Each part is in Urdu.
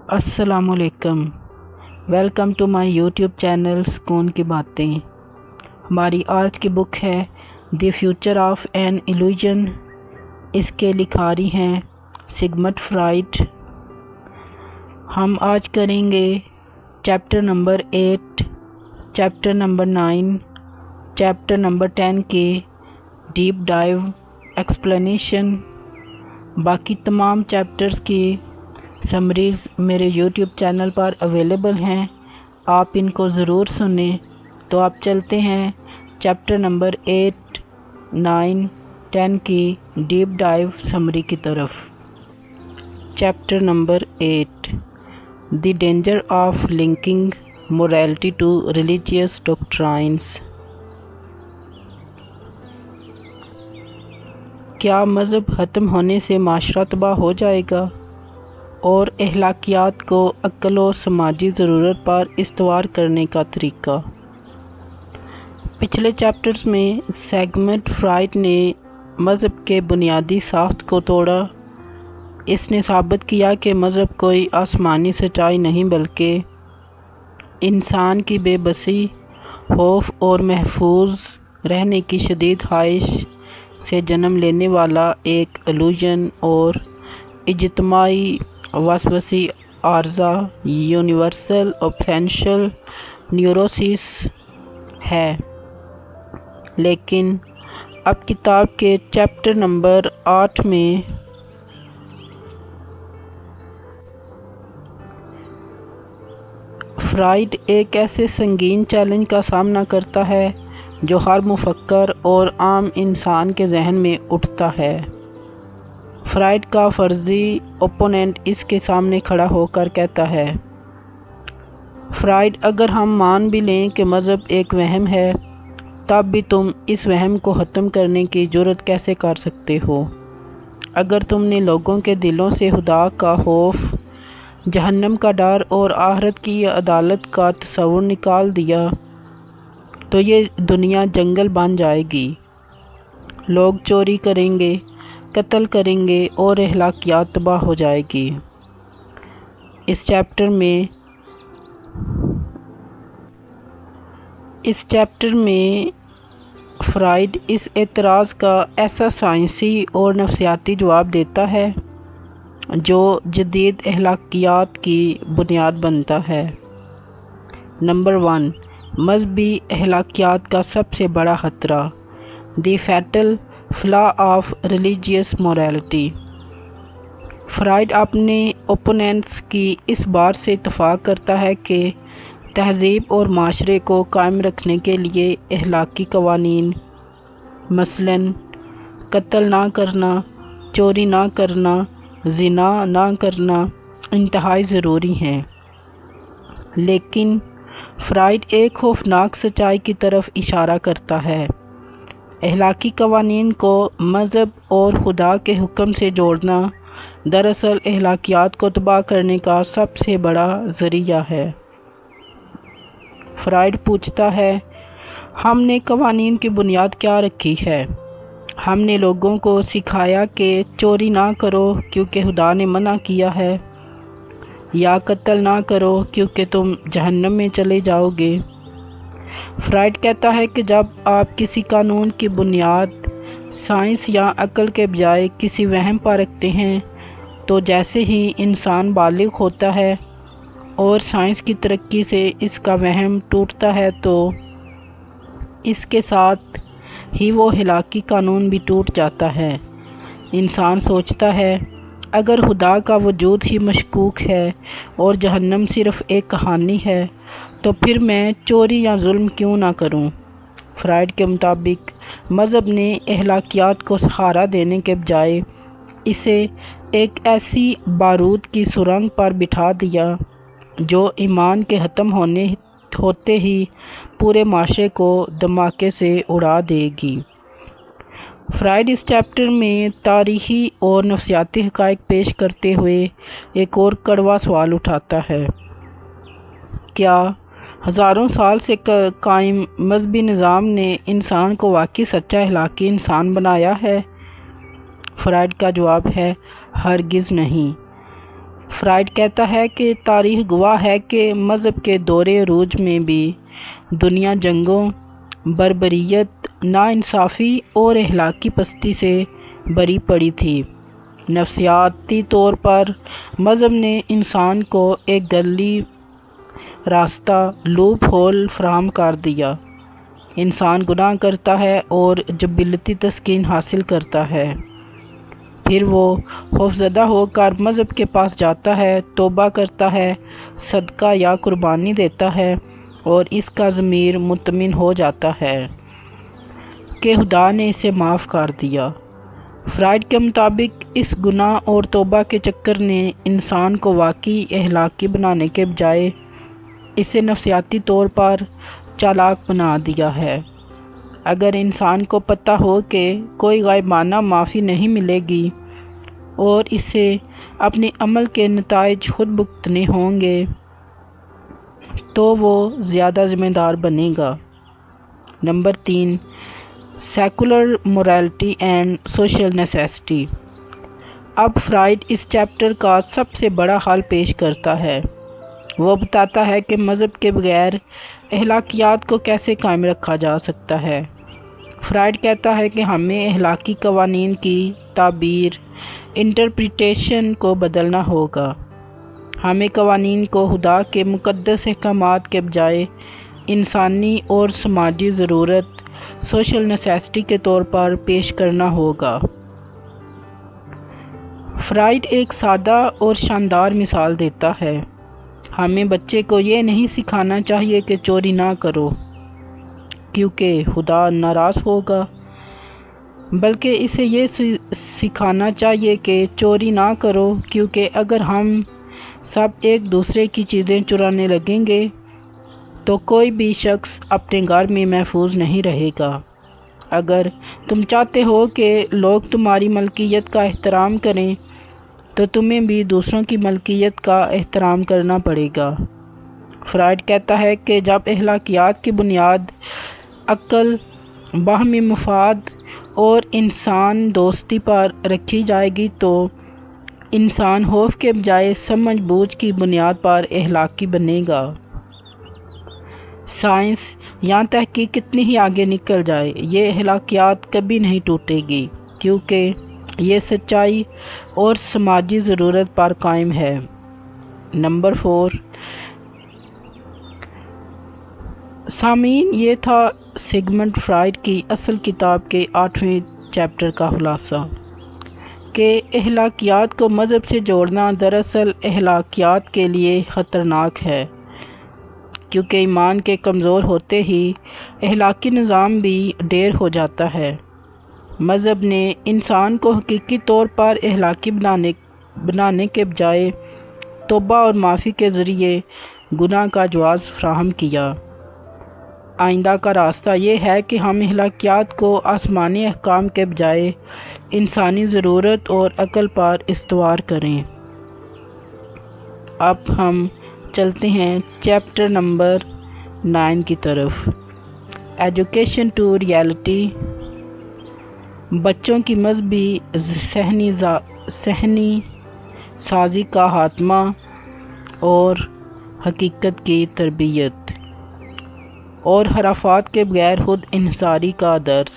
السلام علیکم، welcome to my YouTube channel سکون کی باتیں۔ ہماری آج کی بک ہے the future of an illusion. اس کے لکھاری ہیں سگمنڈ فرائڈ۔ ہم آج کریں گے chapter number 8، chapter number 9، chapter number 10 کے ڈیپ ڈائیو ایکسپلینیشن۔ باقی تمام چیپٹرز کی سمریز میرے یوٹیوب چینل پر اویلیبل ہیں، آپ ان کو ضرور سنیں۔ تو آپ چلتے ہیں چیپٹر نمبر 8، 9، 10 کی ڈیپ ڈائیو سمری کی طرف۔ Chapter number 8، the danger of linking morality to religious doctrines. کیا مذہب ختم ہونے سے معاشرہ تباہ ہو جائے گا؟ اور اخلاقیات کو عقل و سماجی ضرورت پر استوار کرنے کا طریقہ۔ پچھلے چیپٹرز میں سگمنڈ فرائڈ نے مذہب کے بنیادی ساخت کو توڑا۔ اس نے ثابت کیا کہ مذہب کوئی آسمانی سچائی نہیں بلکہ انسان کی بے بسی، خوف اور محفوظ رہنے کی شدید خواہش سے جنم لینے والا ایک ایلیوژن اور اجتماعی وسواسی عارضہ، یونیورسل اوبسیشنل نیوروسس ہے۔ لیکن اب کتاب کے چیپٹر نمبر 8 میں فرائڈ ایک ایسے سنگین چیلنج کا سامنا کرتا ہے جو ہر مفکر اور عام انسان کے ذہن میں اٹھتا ہے۔ فرائڈ کا فرضی اوپوننٹ اس کے سامنے کھڑا ہو کر کہتا ہے، فرائڈ، اگر ہم مان بھی لیں کہ مذہب ایک وہم ہے، تب بھی تم اس وہم کو ختم کرنے کی جرات کیسے کر سکتے ہو؟ اگر تم نے لوگوں کے دلوں سے خدا کا خوف، جہنم کا ڈر اور آخرت کی عدالت کا تصور نکال دیا تو یہ دنیا جنگل بن جائے گی۔ لوگ چوری کریں گے، قتل کریں گے اور اخلاقیات تباہ ہو جائے گی۔ اس چیپٹر میں فرائڈ اس اعتراض کا ایسا سائنسی اور نفسیاتی جواب دیتا ہے جو جدید اخلاقیات کی بنیاد بنتا ہے۔ نمبر 1، مذہبی اخلاقیات کا سب سے بڑا خطرہ، دی فیٹل فلا آف ریلیجیس موریلٹی۔ فرائڈ اپنے اوپوننٹس کی اس بات سے اتفاق کرتا ہے کہ تہذیب اور معاشرے کو قائم رکھنے کے لیے اخلاقی قوانین، مثلاً قتل نہ کرنا، چوری نہ کرنا، زنا نہ کرنا، انتہائی ضروری ہیں۔ لیکن فرائڈ ایک خوفناک سچائی کی طرف اشارہ کرتا ہے۔ اخلاقی قوانین کو مذہب اور خدا کے حکم سے جوڑنا دراصل اخلاقیات کو تباہ کرنے کا سب سے بڑا ذریعہ ہے۔ فرائڈ پوچھتا ہے، ہم نے قوانین کی بنیاد کیا رکھی ہے؟ ہم نے لوگوں کو سکھایا کہ چوری نہ کرو کیونکہ خدا نے منع کیا ہے، یا قتل نہ کرو کیونکہ تم جہنم میں چلے جاؤ گے۔ فرائڈ کہتا ہے کہ جب آپ کسی قانون کی بنیاد سائنس یا عقل کے بجائے کسی وہم پر رکھتے ہیں تو جیسے ہی انسان بالغ ہوتا ہے اور سائنس کی ترقی سے اس کا وہم ٹوٹتا ہے تو اس کے ساتھ ہی وہ اخلاقی قانون بھی ٹوٹ جاتا ہے۔ انسان سوچتا ہے، اگر خدا کا وجود ہی مشکوک ہے اور جہنم صرف ایک کہانی ہے تو پھر میں چوری یا ظلم کیوں نہ کروں؟ فرائڈ کے مطابق مذہب نے اخلاقیات کو سہارا دینے کے بجائے اسے ایک ایسی بارود کی سرنگ پر بٹھا دیا جو ایمان کے ختم ہوتے ہی پورے معاشرے کو دھماکے سے اڑا دے گی۔ فرائڈ اس چیپٹر میں تاریخی اور نفسیاتی حقائق پیش کرتے ہوئے ایک اور کڑوا سوال اٹھاتا ہے، کیا ہزاروں سال سے قائم مذہبی نظام نے انسان کو واقعی سچا اخلاقی انسان بنایا ہے؟ فرائڈ کا جواب ہے، ہرگز نہیں۔ فرائڈ کہتا ہے کہ تاریخ گواہ ہے کہ مذہب کے دور عروج میں بھی دنیا جنگوں، بربریت، ناانصافی اور اخلاقی پستی سے بری پڑی تھی۔ نفسیاتی طور پر مذہب نے انسان کو ایک گلی راستہ، لوپ ہول فراہم کر دیا۔ انسان گناہ کرتا ہے اور جبلتی تسکین حاصل کرتا ہے، پھر وہ خوفزدہ ہو کر مذہب کے پاس جاتا ہے، توبہ کرتا ہے، صدقہ یا قربانی دیتا ہے اور اس کا ضمیر مطمئن ہو جاتا ہے کہ خدا نے اسے معاف کر دیا۔ فرائڈ کے مطابق اس گناہ اور توبہ کے چکر نے انسان کو واقعی اخلاقی بنانے کے بجائے اسے نفسیاتی طور پر چالاک بنا دیا ہے۔ اگر انسان کو پتہ ہو کہ کوئی غائبانہ معافی نہیں ملے گی اور اسے اپنے عمل کے نتائج خود بھگتنے ہوں گے تو وہ زیادہ ذمہ دار بنے گا۔ Number 3، secular morality and social necessity. اب فرائڈ اس چیپٹر کا سب سے بڑا حل پیش کرتا ہے۔ وہ بتاتا ہے کہ مذہب کے بغیر اخلاقیات کو کیسے قائم رکھا جا سکتا ہے۔ فرائڈ کہتا ہے کہ ہمیں اخلاقی قوانین کی تعبیر، انٹرپریٹیشن کو بدلنا ہوگا۔ ہمیں قوانین کو خدا کے مقدس احکامات کے بجائے انسانی اور سماجی ضرورت، سوشل نیسیسٹی کے طور پر پیش کرنا ہوگا۔ فرائڈ ایک سادہ اور شاندار مثال دیتا ہے۔ ہمیں بچے کو یہ نہیں سکھانا چاہیے کہ چوری نہ کرو کیونکہ خدا ناراض ہوگا، بلکہ اسے یہ سکھانا چاہیے کہ چوری نہ کرو کیونکہ اگر ہم سب ایک دوسرے کی چیزیں چرانے لگیں گے تو کوئی بھی شخص اپنے گھر میں محفوظ نہیں رہے گا۔ اگر تم چاہتے ہو کہ لوگ تمہاری ملکیت کا احترام کریں تو تمہیں بھی دوسروں کی ملکیت کا احترام کرنا پڑے گا۔ فرائڈ کہتا ہے کہ جب اخلاقیات کی بنیاد عقل، باہمی مفاد اور انسان دوستی پر رکھی جائے گی تو انسان خوف کے بجائے سمجھ بوجھ کی بنیاد پر اخلاقی بنے گا۔ سائنس یا تحقیق کتنی ہی آگے نکل جائے، یہ اخلاقیات کبھی نہیں ٹوٹے گی کیونکہ یہ سچائی اور سماجی ضرورت پر قائم ہے۔ نمبر 4، سامعین، یہ تھا سگمنڈ فرائڈ کی اصل کتاب کے 8ویں چیپٹر کا خلاصہ کہ اخلاقیات کو مذہب سے جوڑنا دراصل اخلاقیات کے لیے خطرناک ہے، کیونکہ ایمان کے کمزور ہوتے ہی اخلاقی نظام بھی ڈیر ہو جاتا ہے۔ مذہب نے انسان کو حقیقی طور پر اخلاقی بنانے کے بجائے توبہ اور معافی کے ذریعے گناہ کا جواز فراہم کیا۔ آئندہ کا راستہ یہ ہے کہ ہم اخلاقیات کو آسمانی احکام کے بجائے انسانی ضرورت اور عقل پر استوار کریں۔ اب ہم چلتے ہیں چیپٹر نمبر 9 کی طرف، ایجوکیشن ٹو ریئلٹی، بچوں کی مذہبی ذہنی سازی کا خاتمہ اور حقیقت کی تربیت، اور خرافات کے بغیر خود انحصاری کا درس۔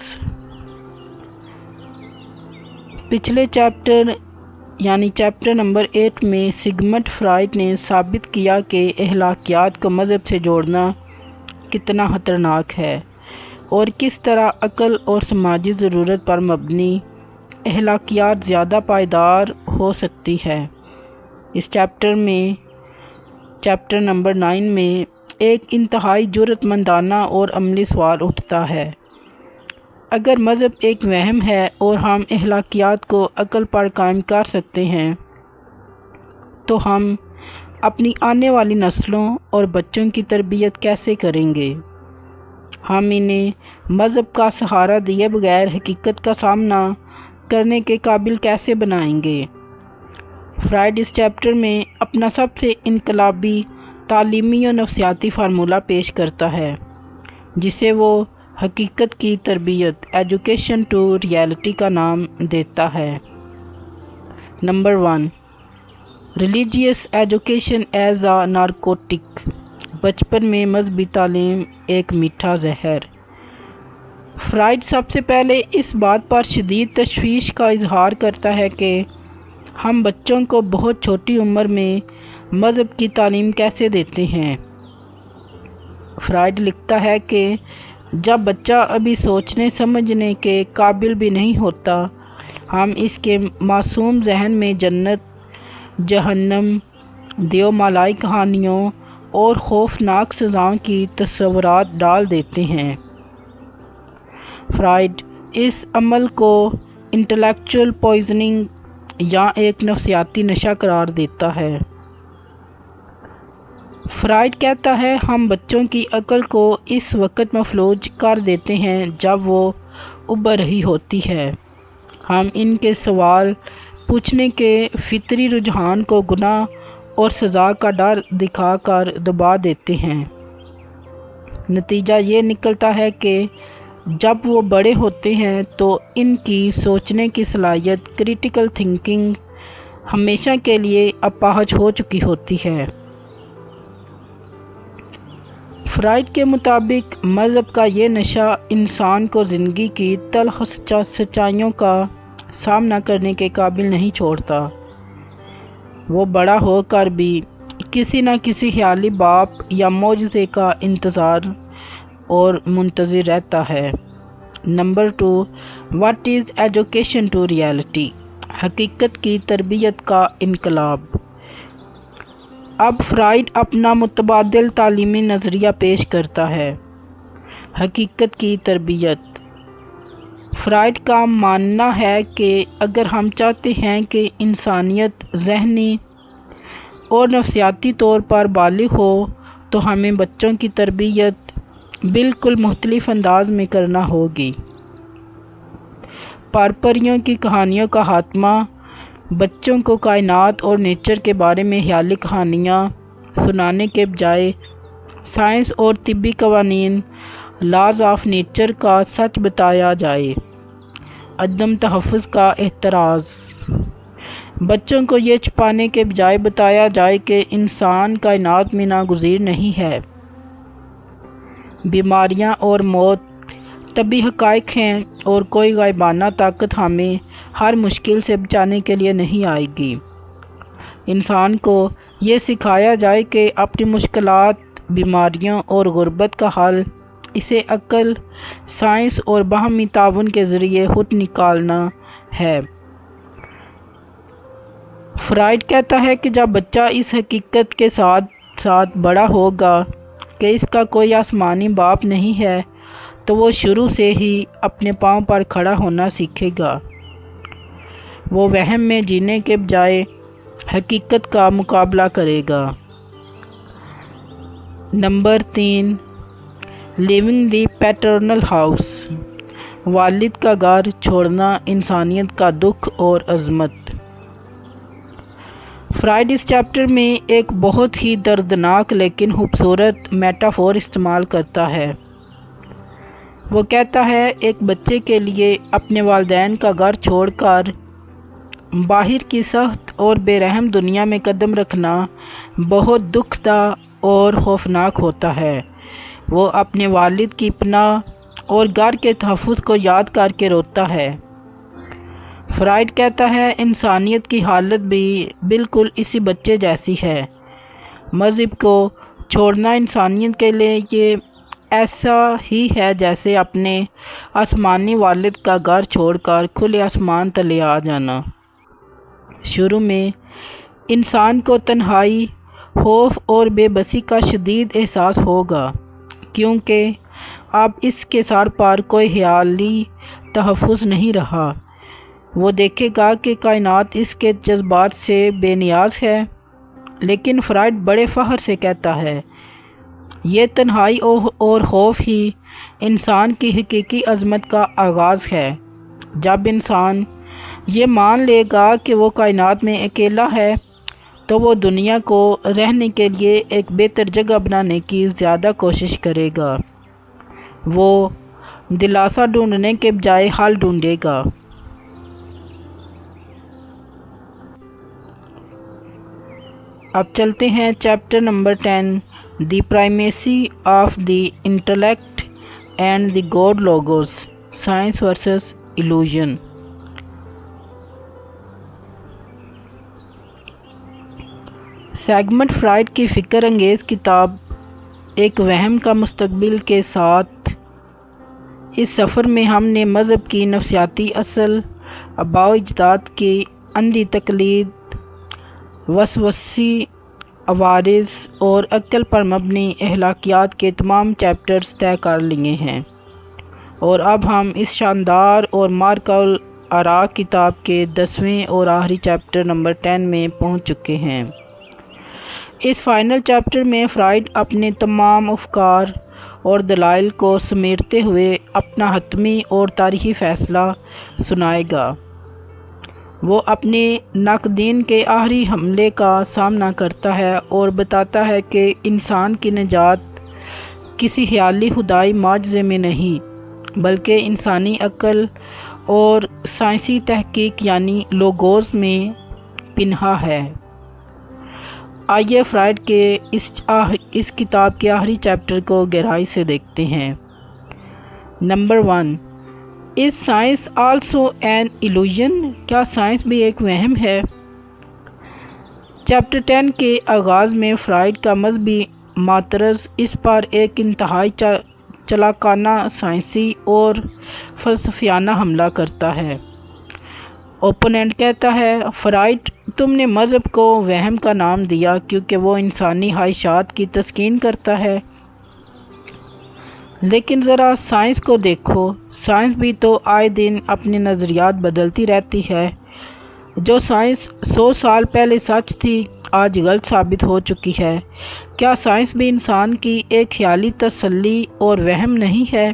پچھلے چیپٹر یعنی چیپٹر نمبر 8 میں سگمنڈ فرائڈ نے ثابت کیا کہ اخلاقیات کو مذہب سے جوڑنا کتنا خطرناک ہے اور کس طرح عقل اور سماجی ضرورت پر مبنی اخلاقیات زیادہ پائیدار ہو سکتی ہے۔ اس چیپٹر نمبر 9 میں ایک انتہائی جرأت مندانہ اور عملی سوال اٹھتا ہے۔ اگر مذہب ایک وہم ہے اور ہم اخلاقیات کو عقل پر قائم کر سکتے ہیں تو ہم اپنی آنے والی نسلوں اور بچوں کی تربیت کیسے کریں گے؟ ہم انہیں مذہب کا سہارا دیے بغیر حقیقت کا سامنا کرنے کے قابل کیسے بنائیں گے؟ فرائڈ اس چیپٹر میں اپنا سب سے انقلابی تعلیمی اور نفسیاتی فارمولہ پیش کرتا ہے جسے وہ حقیقت کی تربیت، ایجوکیشن ٹو ریئلٹی کا نام دیتا ہے۔ Number 1، religious education as a narcotic, بچپن میں مذہبی تعلیم ایک میٹھا زہر۔ فرائڈ سب سے پہلے اس بات پر شدید تشویش کا اظہار کرتا ہے کہ ہم بچوں کو بہت چھوٹی عمر میں مذہب کی تعلیم کیسے دیتے ہیں۔ فرائڈ لکھتا ہے کہ جب بچہ ابھی سوچنے سمجھنے کے قابل بھی نہیں ہوتا، ہم اس کے معصوم ذہن میں جنت، جہنم، دیومالائی کہانیوں اور خوفناک سزاؤں کی تصورات ڈال دیتے ہیں۔ فرائڈ اس عمل کو انٹلیکچول پوائزننگ یا ایک نفسیاتی نشہ قرار دیتا ہے۔ فرائڈ کہتا ہے ہم بچوں کی عقل کو اس وقت مفلوج کر دیتے ہیں جب وہ ابھر رہی ہوتی ہے۔ ہم ان کے سوال پوچھنے کے فطری رجحان کو گناہ اور سزا کا ڈر دکھا کر دبا دیتے ہیں۔ نتیجہ یہ نکلتا ہے کہ جب وہ بڑے ہوتے ہیں تو ان کی سوچنے کی صلاحیت، کریٹیکل تھنکنگ، ہمیشہ کے لیے اپاہج ہو چکی ہوتی ہے۔ فرائڈ کے مطابق مذہب کا یہ نشہ انسان کو زندگی کی تلخ سچائیوں کا سامنا کرنے کے قابل نہیں چھوڑتا۔ وہ بڑا ہو کر بھی کسی نہ کسی خیالی باپ یا معجزے کا انتظار اور منتظر رہتا ہے۔ Number 2، what is education to reality? حقیقت کی تربیت کا انقلاب۔ اب فرائڈ اپنا متبادل تعلیمی نظریہ پیش کرتا ہے۔ حقیقت کی تربیت۔ فرائڈ کا ماننا ہے کہ اگر ہم چاہتے ہیں کہ انسانیت ذہنی اور نفسیاتی طور پر بالغ ہو تو ہمیں بچوں کی تربیت بالکل مختلف انداز میں کرنا ہوگی۔ پرپریوں کی کہانیوں کا خاتمہ، بچوں کو کائنات اور نیچر کے بارے میں خیالی کہانیاں سنانے کے بجائے سائنس اور طبی قوانین، لاز آف نیچر کا سچ بتایا جائے۔ عدم تحفظ کا احتراز۔ بچوں کو یہ چھپانے کے بجائے بتایا جائے کہ انسان کائنات میں ناگزیر نہیں ہے۔ بیماریاں اور موت طبی حقائق ہیں اور کوئی غائبانہ طاقت ہمیں ہر مشکل سے بچانے کے لیے نہیں آئے گی۔ انسان کو یہ سکھایا جائے کہ اپنی مشکلات، بیماریوں اور غربت کا حل اسے عقل، سائنس اور باہمی تعاون کے ذریعے خود نکالنا ہے۔ فرائڈ کہتا ہے کہ جب بچہ اس حقیقت کے ساتھ ساتھ بڑا ہوگا کہ اس کا کوئی آسمانی باپ نہیں ہے تو وہ شروع سے ہی اپنے پاؤں پر کھڑا ہونا سیکھے گا۔ وہ وہم میں جینے کے بجائے حقیقت کا مقابلہ کرے گا۔ Number 3، living the paternal house. والد کا گھر چھوڑنا انسانیت کا دکھ اور عظمت۔ فرائڈ اس چیپٹر میں ایک بہت ہی دردناک لیکن خوبصورت میٹافور استعمال کرتا ہے۔ وہ کہتا ہے ایک بچے کے لیے اپنے والدین کا گھر چھوڑ کر باہر کی سخت اور بے رحم دنیا میں قدم رکھنا بہت دکھ دہ اور خوفناک ہوتا ہے۔ وہ اپنے والد کی پناہ اور گھر کے تحفظ کو یاد کر کے روتا ہے۔ فرائڈ کہتا ہے انسانیت کی حالت بھی بالکل اسی بچے جیسی ہے۔ مذہب کو چھوڑنا انسانیت کے لیے یہ ایسا ہی ہے جیسے اپنے آسمانی والد کا گھر چھوڑ کر کھلے آسمان تلے آ جانا۔ شروع میں انسان کو تنہائی، خوف اور بے بسی کا شدید احساس ہوگا، کیونکہ اب اس کے سر پر کوئی خیالی تحفظ نہیں رہا۔ وہ دیکھے گا کہ کائنات اس کے جذبات سے بے نیاز ہے، لیکن فرائڈ بڑے فخر سے کہتا ہے یہ تنہائی اور خوف ہی انسان کی حقیقی عظمت کا آغاز ہے۔ جب انسان یہ مان لے گا کہ وہ کائنات میں اکیلا ہے تو وہ دنیا کو رہنے کے لیے ایک بہتر جگہ بنانے کی زیادہ کوشش کرے گا۔ وہ دلاسا ڈھونڈنے کے بجائے حل ڈھونڈے گا۔ اب چلتے ہیں chapter number 10 the primacy of the intellect and the God logos science versus illusion. Sigmund Freud کی فکر انگیز کتاب ایک وہم کا مستقبل کے ساتھ اس سفر میں ہم نے مذہب کی نفسیاتی اصل، آباء و اجداد کی اندھی تقلید، وسوسی عوارض اور عقل پر مبنی اخلاقیات کے تمام چیپٹرز طے کر لیے ہیں، اور اب ہم اس شاندار اور مارکہ الآراء کتاب کے 10ویں اور آخری چیپٹر نمبر 10 میں پہنچ چکے ہیں۔ اس فائنل چیپٹر میں فرائڈ اپنے تمام افکار اور دلائل کو سمیٹتے ہوئے اپنا حتمی اور تاریخی فیصلہ سنائے گا۔ وہ اپنے ناقدین کے آخری حملے کا سامنا کرتا ہے اور بتاتا ہے کہ انسان کی نجات کسی خیالی خدائی معجزے میں نہیں بلکہ انسانی عقل اور سائنسی تحقیق یعنی لوگوز میں پنہاں ہے۔ آئیے فرائڈ کے اس کتاب کے آخری چیپٹر کو گہرائی سے دیکھتے ہیں۔ Number 1، is science also an illusion? کیا سائنس بھی ایک وہم ہے؟ چیپٹر 10 کے آغاز میں فرائڈ کا مذہبی معترض اس پر ایک انتہائی چلاکانہ سائنسی اور فلسفیانہ حملہ کرتا ہے۔ اوپوننٹ کہتا ہے، فرائڈ، تم نے مذہب کو وہم کا نام دیا کیونکہ وہ انسانی خواہشات کی تسکین کرتا ہے، لیکن ذرا سائنس کو دیکھو، سائنس بھی تو آئے دن اپنے نظریات بدلتی رہتی ہے۔ جو سائنس 100 سال پہلے سچ تھی آج غلط ثابت ہو چکی ہے۔ کیا سائنس بھی انسان کی ایک خیالی تسلی اور وہم نہیں ہے؟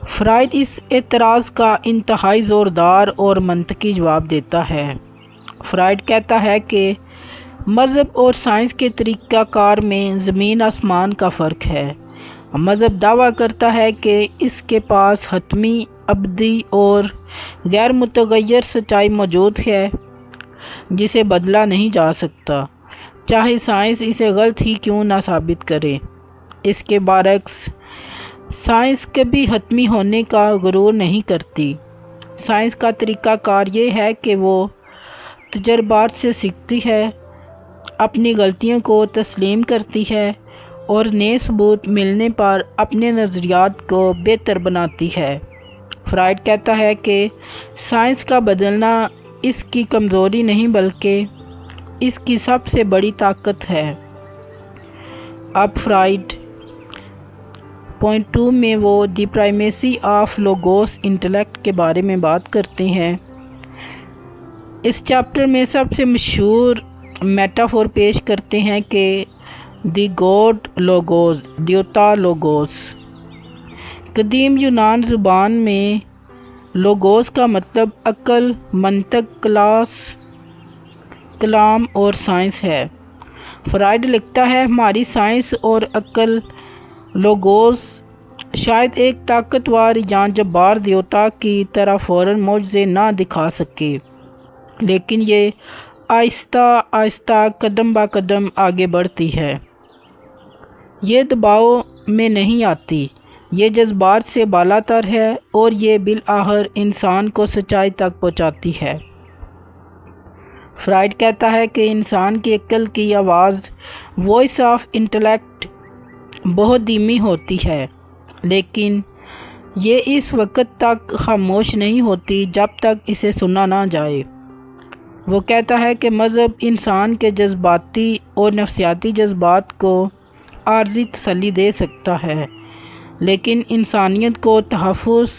فرائڈ اس اعتراض کا انتہائی زوردار اور منطقی جواب دیتا ہے۔ فرائڈ کہتا ہے کہ مذہب اور سائنس کے طریقہ کار میں زمین آسمان کا فرق ہے۔ مذہب دعویٰ کرتا ہے کہ اس کے پاس حتمی، ابدی اور غیر متغیر سچائی موجود ہے جسے بدلا نہیں جا سکتا، چاہے سائنس اسے غلط ہی کیوں نہ ثابت کرے۔ اس کے برعکس سائنس کبھی حتمی ہونے کا غرور نہیں کرتی۔ سائنس کا طریقہ کار یہ ہے کہ وہ تجربات سے سیکھتی ہے، اپنی غلطیوں کو تسلیم کرتی ہے اور نئے ثبوت ملنے پر اپنے نظریات کو بہتر بناتی ہے۔ فرائڈ کہتا ہے کہ سائنس کا بدلنا اس کی کمزوری نہیں بلکہ اس کی سب سے بڑی طاقت ہے۔ اب فرائڈ پوائنٹ 2 میں وہ دی پرائمیسی آف لوگوس انٹلیکٹ کے بارے میں بات کرتے ہیں۔ اس چیپٹر میں سب سے مشہور میٹافور پیش کرتے ہیں کہ دی گاڈ لوگوس، دیوتا لوگوس۔ قدیم یونان زبان میں لوگوس کا مطلب عقل، منطق، کلام اور سائنس ہے۔ فرائڈ لکھتا ہے، ہماری سائنس اور عقل لوگوس شاید ایک طاقتور یا جبار دیوتا کی طرح فوراً معجزے نہ دکھا سکے، لیکن یہ آہستہ آہستہ قدم با قدم آگے بڑھتی ہے۔ یہ دباؤ میں نہیں آتی، یہ جذبات سے بالا تر ہے اور یہ بالآخر انسان کو سچائی تک پہنچاتی ہے۔ فرائڈ کہتا ہے کہ انسان کی عقل کی آواز، وائس آف انٹلیکٹ، بہت دھیمی ہوتی ہے، لیکن یہ اس وقت تک خاموش نہیں ہوتی جب تک اسے سنا نہ جائے۔ وہ کہتا ہے کہ مذہب انسان کے جذباتی اور نفسیاتی جذبات کو عارضی تسلی دے سکتا ہے، لیکن انسانیت کو تحفظ،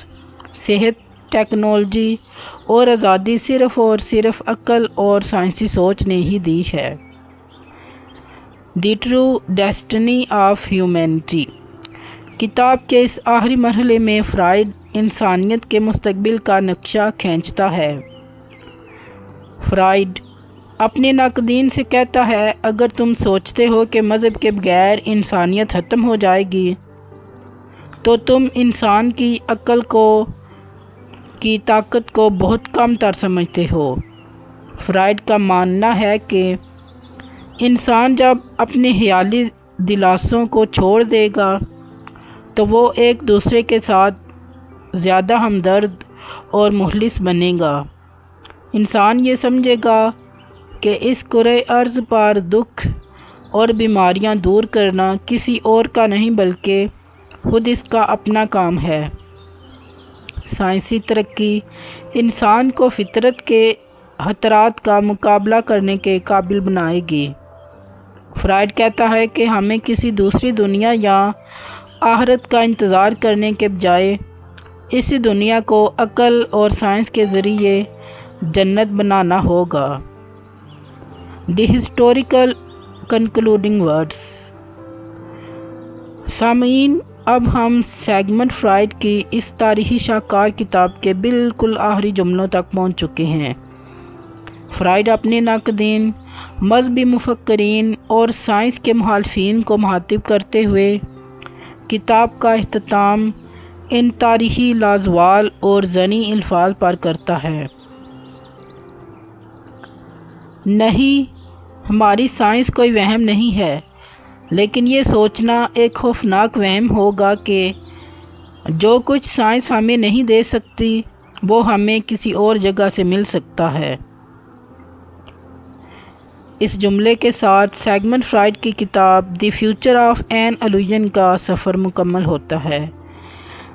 صحت، ٹیکنالوجی اور آزادی صرف اور صرف عقل اور سائنسی سوچ نے ہی دی ہے۔ The true destiny of humanity. کتاب کے اس آخری مرحلے میں فرائڈ انسانیت کے مستقبل کا نقشہ کھینچتا ہے۔ فرائڈ اپنے ناقدین سے کہتا ہے، اگر تم سوچتے ہو کہ مذہب کے بغیر انسانیت ختم ہو جائے گی تو تم انسان کی عقل کی طاقت کو بہت کم تر سمجھتے ہو۔ فرائڈ کا ماننا ہے کہ انسان جب اپنے خیالی دلاسوں کو چھوڑ دے گا تو وہ ایک دوسرے کے ساتھ زیادہ ہمدرد اور مخلص بنے گا۔ انسان یہ سمجھے گا کہ اس کرۂ ارض پر دکھ اور بیماریاں دور کرنا کسی اور کا نہیں بلکہ خود اس کا اپنا کام ہے۔ سائنسی ترقی انسان کو فطرت کے خطرات کا مقابلہ کرنے کے قابل بنائے گی۔ فرائڈ کہتا ہے کہ ہمیں کسی دوسری دنیا یا آخرت کا انتظار کرنے کے بجائے اسی دنیا کو عقل اور سائنس کے ذریعے جنت بنانا ہوگا۔ The historical concluding words. سامعین، اب ہم سیگمنٹ فرائڈ کی اس تاریخی شاہکار کتاب کے بالکل آخری جملوں تک پہنچ چکے ہیں۔ فرائڈ اپنے ناقدین، مذہبی مفکرین اور سائنس کے مخالفین کو مخاطب کرتے ہوئے کتاب کا اختتام ان تاریخی لازوال اور ذہنی الفاظ پر کرتا ہے: نہیں، ہماری سائنس کوئی وہم نہیں ہے، لیکن یہ سوچنا ایک خوفناک وہم ہوگا کہ جو کچھ سائنس ہمیں نہیں دے سکتی وہ ہمیں کسی اور جگہ سے مل سکتا ہے۔ اس جملے کے ساتھ سیگمنٹ فرائڈ کی کتاب the future of an illusion کا سفر مکمل ہوتا ہے۔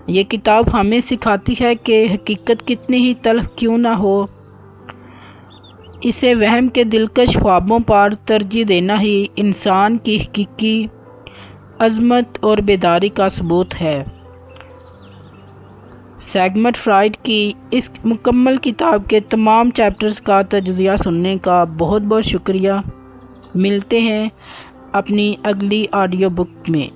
یہ کتاب ہمیں سکھاتی ہے کہ حقیقت کتنی ہی تلخ کیوں نہ ہو، اسے وہم کے دلکش خوابوں پر ترجیح دینا ہی انسان کی حقیقی عظمت اور بیداری کا ثبوت ہے۔ سیگمنٹ فرائڈ کی اس مکمل کتاب کے تمام چیپٹرز کا تجزیہ سننے کا بہت بہت شکریہ۔ ملتے ہیں اپنی اگلی آڈیو بک میں۔